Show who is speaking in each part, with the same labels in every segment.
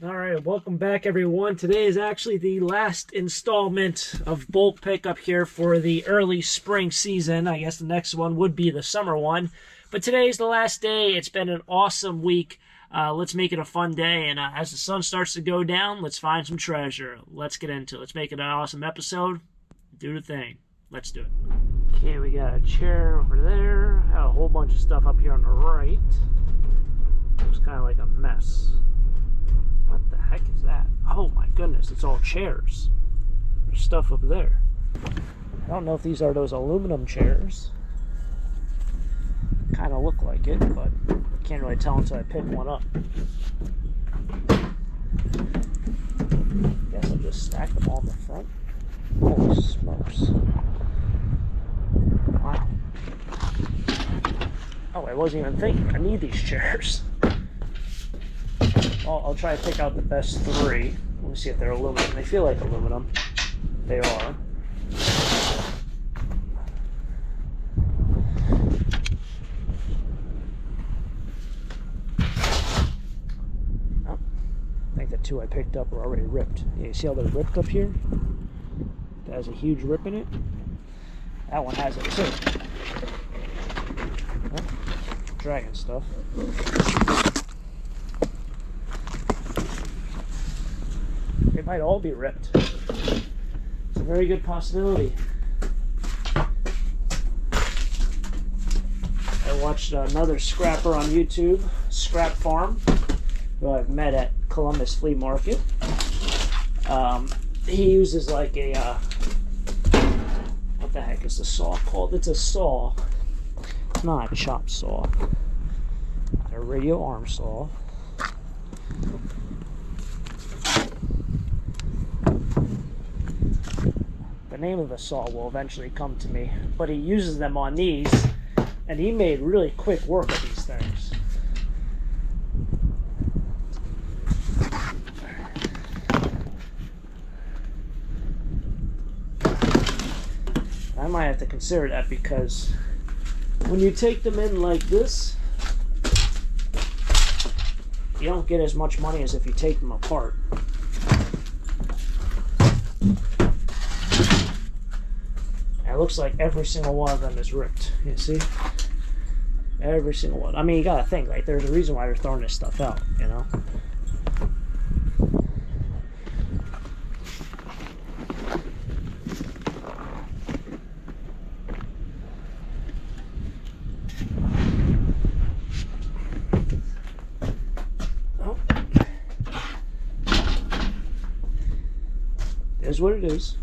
Speaker 1: All right, welcome back, everyone. Today is actually the last installment of bulk pickup here for the early spring season. I guess the next one would be the summer one. But today is the last day. It's been an awesome week. Let's make it a fun day. And as the sun starts to go down, let's find some treasure. Let's get into it. Let's make it an awesome episode. Do the thing. Let's do it. Okay, we got a chair over there. Got a whole bunch of stuff up here on the right. Looks kind of like a mess. What the heck is that? Oh my goodness, it's all chairs. There's stuff up there. I don't know if these are those aluminum chairs. Kind of look like it, but I can't really tell until I pick one up. Guess I'll just stack them all in the front. Holy smokes. Wow. Oh, I wasn't even thinking I need these chairs. I'll try to pick out the best three. Let me see if they're aluminum. They feel like aluminum. They are. Oh, I think the two I picked up were already ripped. Yeah, you see how they're ripped up here? That has a huge rip in it. That one has it too. Oh, dragon stuff. They might all be ripped. It's a very good possibility. I watched another scrapper on YouTube, Scrap Farm, who I've met at Columbus Flea Market. He uses like a, what the heck is the saw called? It's a saw. It's not a chop saw. Not a radio arm saw. The name of the saw will eventually come to me, but he uses them on these, and he made really quick work of these things. I might have to consider that because when you take them in like this, you don't get as much money as if you take them apart. It looks like every single one of them is ripped. You see? Every single one. I mean, you gotta think, like, there's a reason why they're throwing this stuff out, you know? Oh. It is what it is.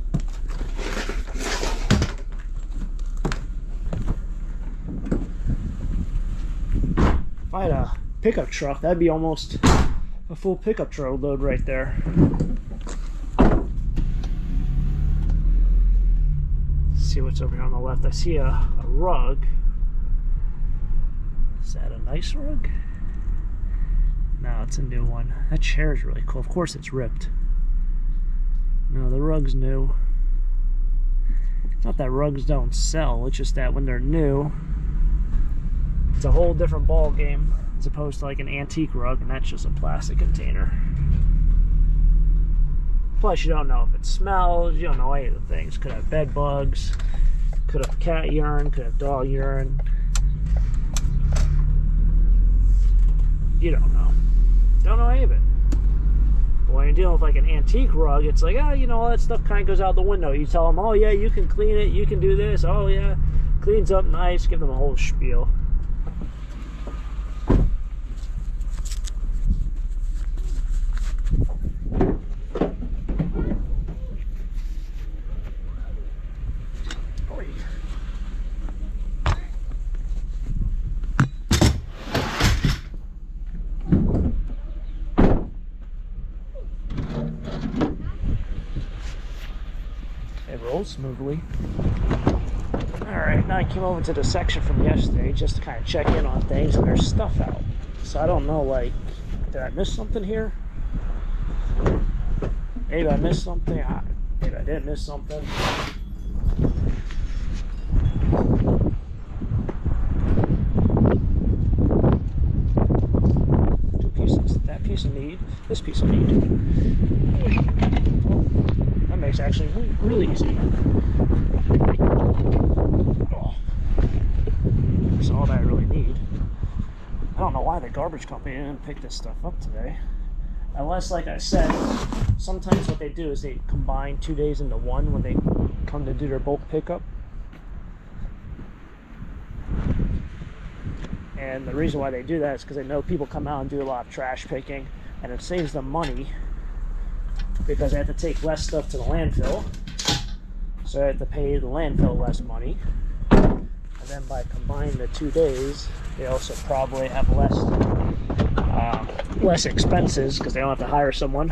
Speaker 1: If I had a pickup truck, that'd be almost a full pickup truck load right there. Let's see what's over here on the left. I see a rug. Is that a nice rug? No, it's a new one. That chair is really cool. Of course it's ripped. No, the rug's new. It's not that rugs don't sell, it's just that when they're new, it's a whole different ball game as opposed to like an antique rug, and that's just a plastic container. Plus, you don't know if it smells, you don't know any of the things. Could have bed bugs, could have cat urine, could have dog urine. You don't know. Don't know any of it. But when you're dealing with like an antique rug, it's like, oh, you know, all that stuff kind of goes out the window. You tell them, oh yeah, you can clean it, you can do this, oh yeah, cleans up nice, give them a whole spiel. It rolls smoothly. Alright, now I came over to the section from yesterday just to kind of check in on things, and there's stuff out. So I don't know, like, did I miss something here? Maybe I missed something. Maybe I didn't miss something. Two pieces. That piece of need. This piece of need. That makes actually really easy. Oh. That's all that I really need. I don't know why the garbage company didn't pick this stuff up today. Unless, like I said, sometimes what they do is they combine 2 days into one when they come to do their bulk pickup. And the reason why they do that is because they know people come out and do a lot of trash picking, and it saves them money because they have to take less stuff to the landfill, so they have to pay the landfill less money. And then by combining the 2 days, they also probably have less expenses because they don't have to hire someone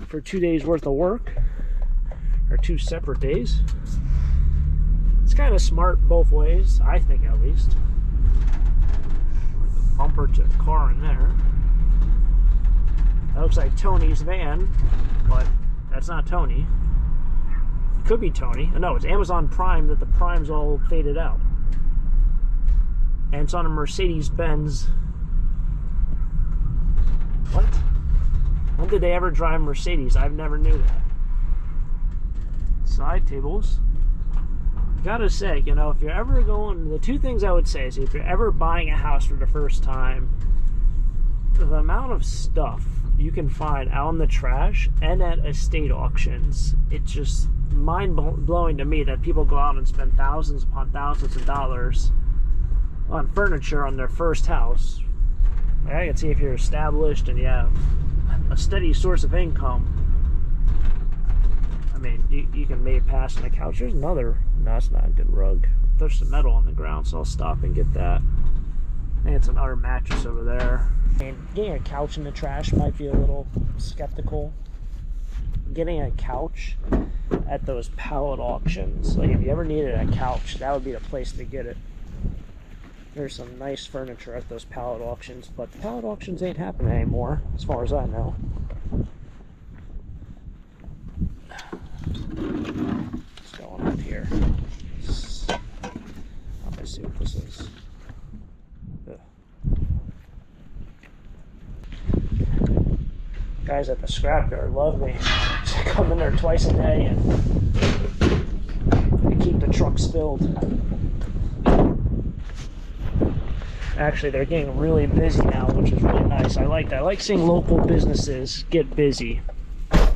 Speaker 1: for 2 days worth of work, or 2 separate days. It's kind of smart both ways, I think, at least. Bumper to the car in there. That looks like Tony's van, but that's not Tony. It could be Tony. No, it's Amazon Prime, that the Prime's all faded out. And it's on a Mercedes-Benz. What? When did they ever drive Mercedes? I've never knew that. Side tables. Gotta say, you know, if you're ever going, the 2 things I would say is if you're ever buying a house for the first time, the amount of stuff you can find out in the trash and at estate auctions, it's just mind-blowing to me that people go out and spend thousands upon thousands of dollars on furniture on their first house. I can see if you're established and you have a steady source of income. I mean, you can maybe pass on the couch. There's another. No, that's not a good rug. There's some metal on the ground, so I'll stop and get that. I think it's another mattress over there. And getting a couch in the trash might be a little skeptical. Getting a couch at those pallet auctions, like if you ever needed a couch, that would be the place to get it. There's some nice furniture at those pallet auctions, but the pallet auctions ain't happening anymore, as far as I know. What's going on here? Let's see what this is. Guys at the scrapyard love me. I come in there twice a day and they keep the trucks filled. Actually, they're getting really busy now, which is really nice. I like that. I like seeing local businesses get busy. I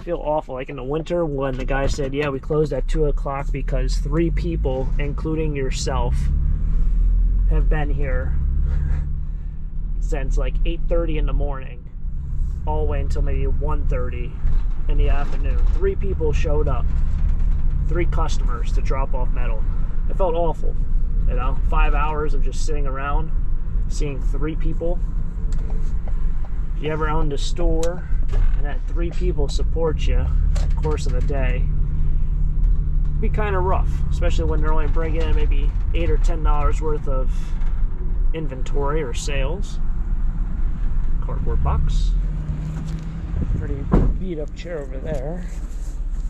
Speaker 1: feel awful, like in the winter when the guy said, yeah, we closed at 2 o'clock because 3 people, including yourself, have been here since like 8:30 in the morning, all the way until maybe 1:30 in the afternoon. 3 people showed up, 3 customers to drop off metal. It felt awful. You know, 5 hours of just sitting around, seeing 3 people. If you ever owned a store and had 3 people support you in the course of the day, it'd be kind of rough, especially when they're only bringing in maybe $8 or $10 worth of inventory or sales. Cardboard box. Pretty beat up chair over there.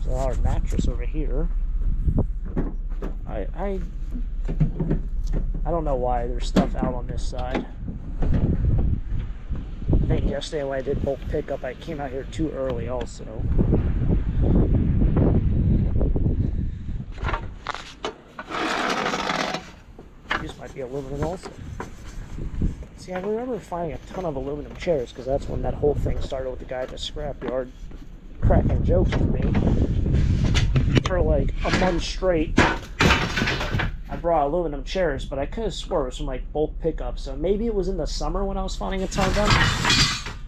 Speaker 1: There's our mattress over here. I don't know why there's stuff out on this side. I think yesterday when I did bulk pickup, I came out here too early also. These might be aluminum also. See, I remember finding a ton of aluminum chairs because that's when that whole thing started with the guy at the scrapyard cracking jokes with me. For like a month straight, I brought aluminum chairs, but I could have swore it was from like bulk pickup. So maybe it was in the summer when I was finding a ton of them,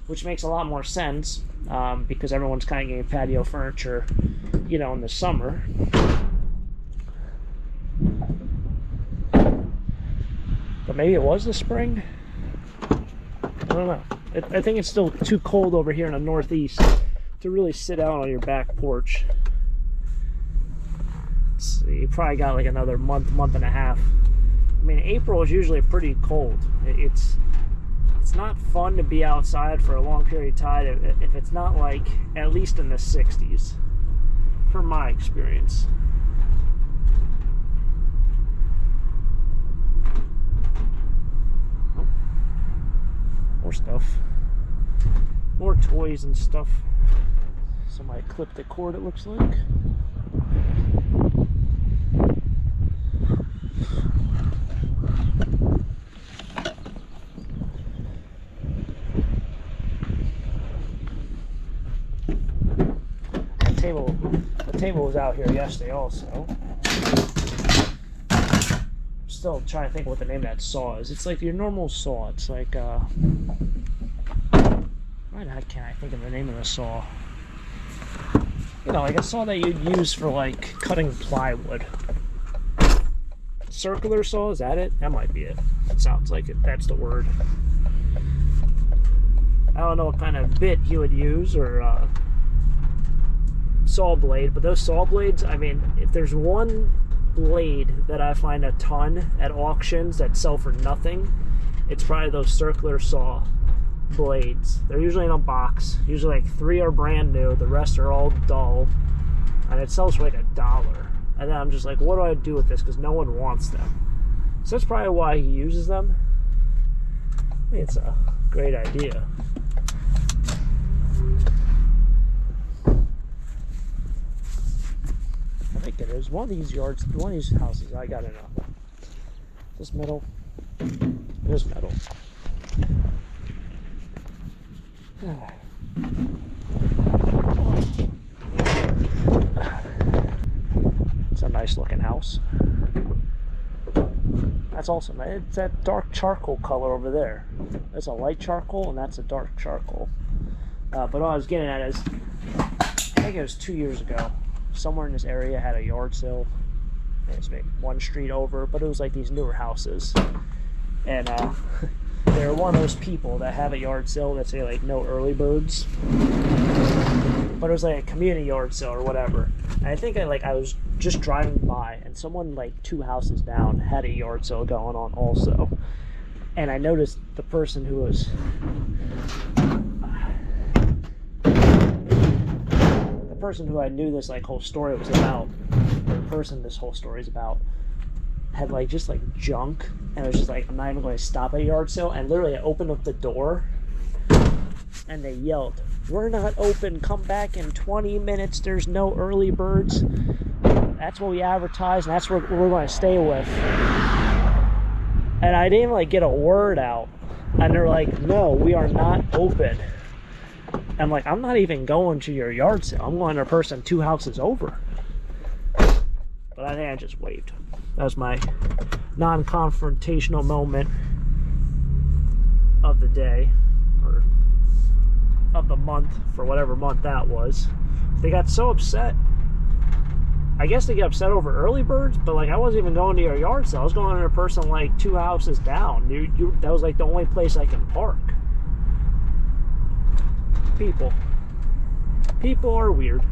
Speaker 1: which makes a lot more sense because everyone's kind of getting patio furniture, you know, in the summer. But maybe it was the spring. I don't know. I think it's still too cold over here in the Northeast to really sit out on your back porch. So you probably got like another month and a half. I mean, April is usually pretty cold. It's not fun to be outside for a long period of time if it's not like at least in the 60s, from my experience. Oh, more stuff. More toys and stuff. Somebody clipped the cord, it looks like. The table was out here yesterday also. Still trying to think what the name of that saw is. It's like your normal saw. It's like why can't I think of the name of the saw? You know, like a saw that you'd use for like cutting plywood. Circular saw, is that it? That might be it. That sounds like it. That's the word. I don't know what kind of bit you would use, or saw blade, but those saw blades, I mean, if there's one blade that I find a ton at auctions that sell for nothing, it's probably those circular saw blades. They're usually in a box. Usually like 3 are brand new, the rest are all dull, and it sells for like $1. And then I'm just like, what do I do with this? Because no one wants them. So that's probably why he uses them. I think it's a great idea. I think it is. One of these yards, one of these houses, I gotta know. Is this metal? It is metal. It's a nice looking house. That's awesome. It's that dark charcoal color over there. That's a light charcoal and that's a dark charcoal. But what I was getting at is, I think it was 2 years ago, somewhere in this area had a yard sale. It's maybe one street over, but it was like these newer houses. And they're one of those people that have a yard sale that say like no early birds. But it was like a community yard sale or whatever. And I think I was just driving by and someone like 2 houses down had a yard sale going on also. And I noticed the person who was who I knew this like whole story was about, or the person this whole story is about, had like just like junk, and it was just like, I'm not even going to stop at a yard sale. And literally I opened up the door and they yelled, "We're not open, come back in 20 minutes, there's no early birds." That's what we advertise, and that's what we're going to stay with. And I didn't like get a word out, and they're like, "No, we are not open." I'm like, I'm not even going to your yard sale. I'm going to a person 2 houses over. But I think I just waved. That was my non-confrontational moment of the day, or of the month, for whatever month that was. They got so upset. I guess they get upset over early birds, but like I wasn't even going to your yard sale. I was going to a person like 2 houses down. That was like the only place I can park. People are weird.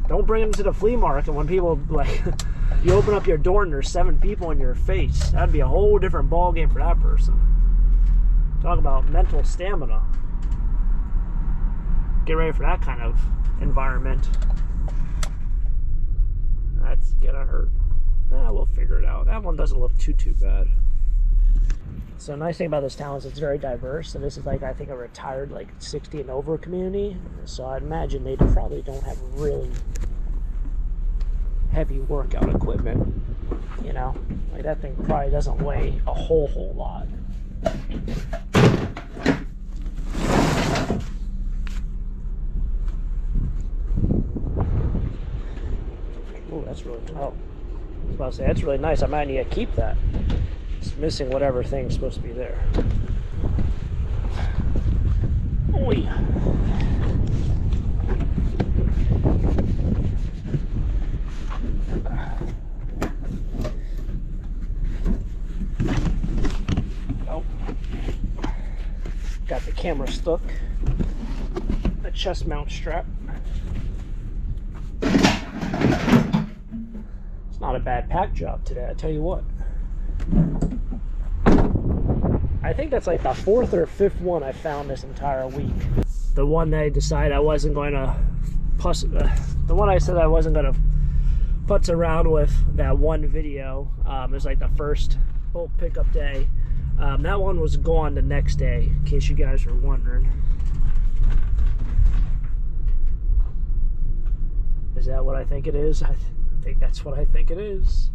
Speaker 1: Don't bring them to the flea market when people like you open up your door and there's 7 people in your face. That'd be a whole different ball game for that person. Talk about mental stamina. Get ready for that kind of environment. That's gonna hurt. We'll figure it out. That one doesn't look too bad. So the nice thing about this town is it's very diverse. And this is like, I think, a retired like 60 and over community. So I'd imagine they probably don't have really heavy workout equipment. You know, like that thing probably doesn't weigh a whole lot. Oh, that's really, I was about to say, that's really nice. I might need to keep that. It's missing whatever thing's supposed to be there. Oh yeah. Oh. Got the camera stuck. The chest mount strap. It's not a bad pack job today, I tell you what. I think that's like the 4th or 5th one I found this entire week. The one that I decided I wasn't going to the one I said I wasn't going to putz around with, that one video, is like the first bulk pickup day. That one was gone the next day, in case you guys were wondering. Is that what I think it is? I think that's what I think it is.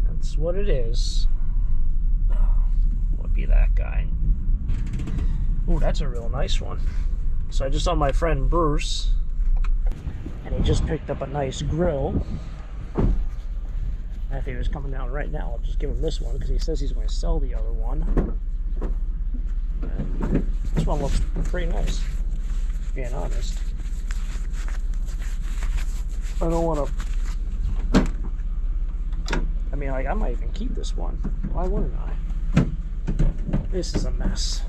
Speaker 1: That's what it is. Would be that guy. Oh, that's a real nice one. So I just saw my friend Bruce, and he just picked up a nice grill. If he was coming down right now, I'll just give him this one because he says he's going to sell the other one. And this one looks pretty nice, being honest. I don't want to. I mean, like, I might even keep this one. Why wouldn't I? This is a mess.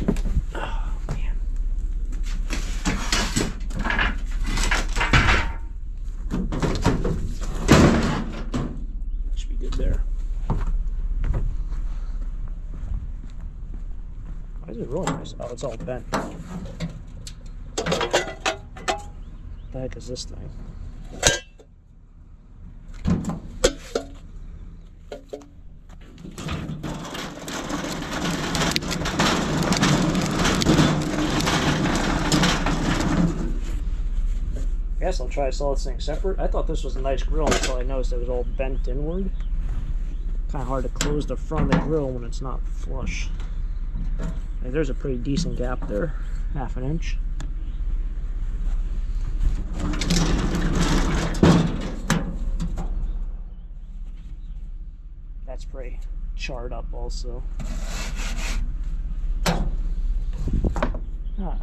Speaker 1: Oh, man. Should be good there. Why is it really nice? Oh, it's all bent. What the heck is this thing? I guess I'll try to sell this thing separate. I thought this was a nice grill until I noticed it was all bent inward. Kind of hard to close the front of the grill when it's not flush. Like, there's a pretty decent gap there, ½ an inch. That's pretty charred up also. Ah.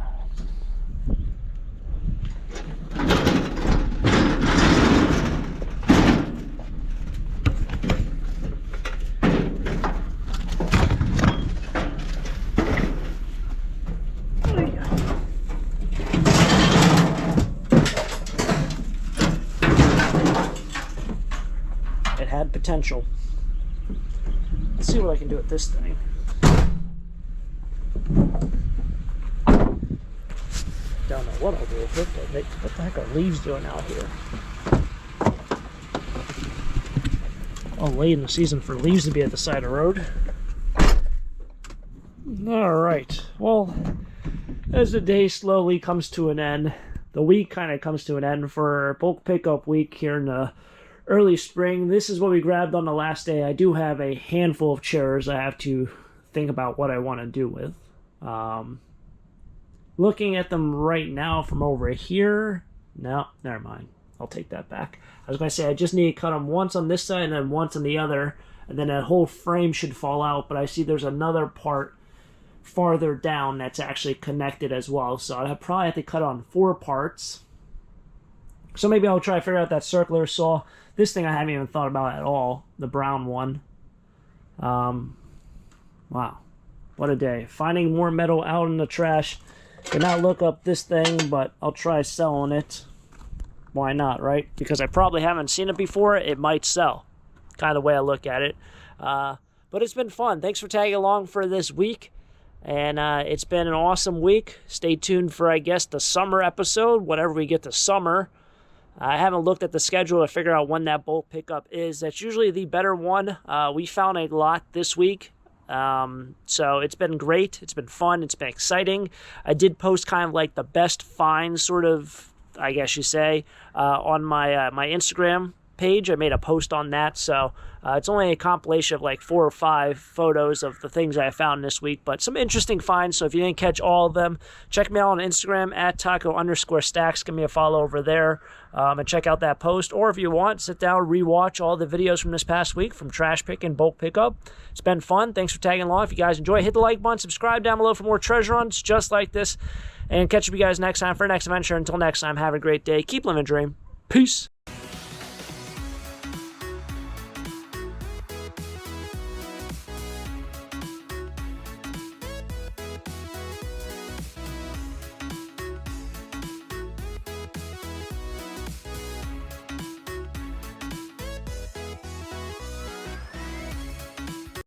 Speaker 1: It had potential. Let's see what I can do with this thing. Don't know what I'll do with it, but what the heck are leaves doing out here? Oh, late in the season for leaves to be at the side of the road. Alright, well, as the day slowly comes to an end, the week kind of comes to an end for bulk pickup week here in the early spring. This is what we grabbed on the last day. I do have a handful of chairs I have to think about what I want to do with. Looking at them right now from over here, no, never mind. I'll take that back. I was going to say I just need to cut them once on this side and then once on the other, and then that whole frame should fall out, but I see there's another part farther down that's actually connected as well, so I'd probably have to cut on 4 parts. So maybe I'll try to figure out that circular saw. This thing I haven't even thought about at all, the brown one. Wow, what a day. Finding more metal out in the trash. Did not look up this thing, but I'll try selling it. Why not, right? Because I probably haven't seen it before, it might sell. Kind of the way I look at it. But it's been fun. Thanks for tagging along for this week. And it's been an awesome week. Stay tuned for, I guess, the summer episode, whenever we get to summer. I haven't looked at the schedule to figure out when that bulk pickup is. That's usually the better one. We found a lot this week. So it's been great. It's been fun. It's been exciting. I did post kind of like the best finds, sort of, I guess you say, on my my Instagram page. I made a post on that, so it's only a compilation of like 4 or 5 photos of the things I found this week, but some interesting finds. So if you didn't catch all of them, check me out on Instagram at taco_stacks. Give me a follow over there, and check out that post. Or if you want, sit down, rewatch all the videos from this past week from trash pick and bulk pickup. It's been fun. Thanks for tagging along. If you guys enjoy, hit the like button, subscribe down below for more treasure hunts just like this, and catch up you guys next time for the next adventure. Until next time, have a great day. Keep living a dream. Peace.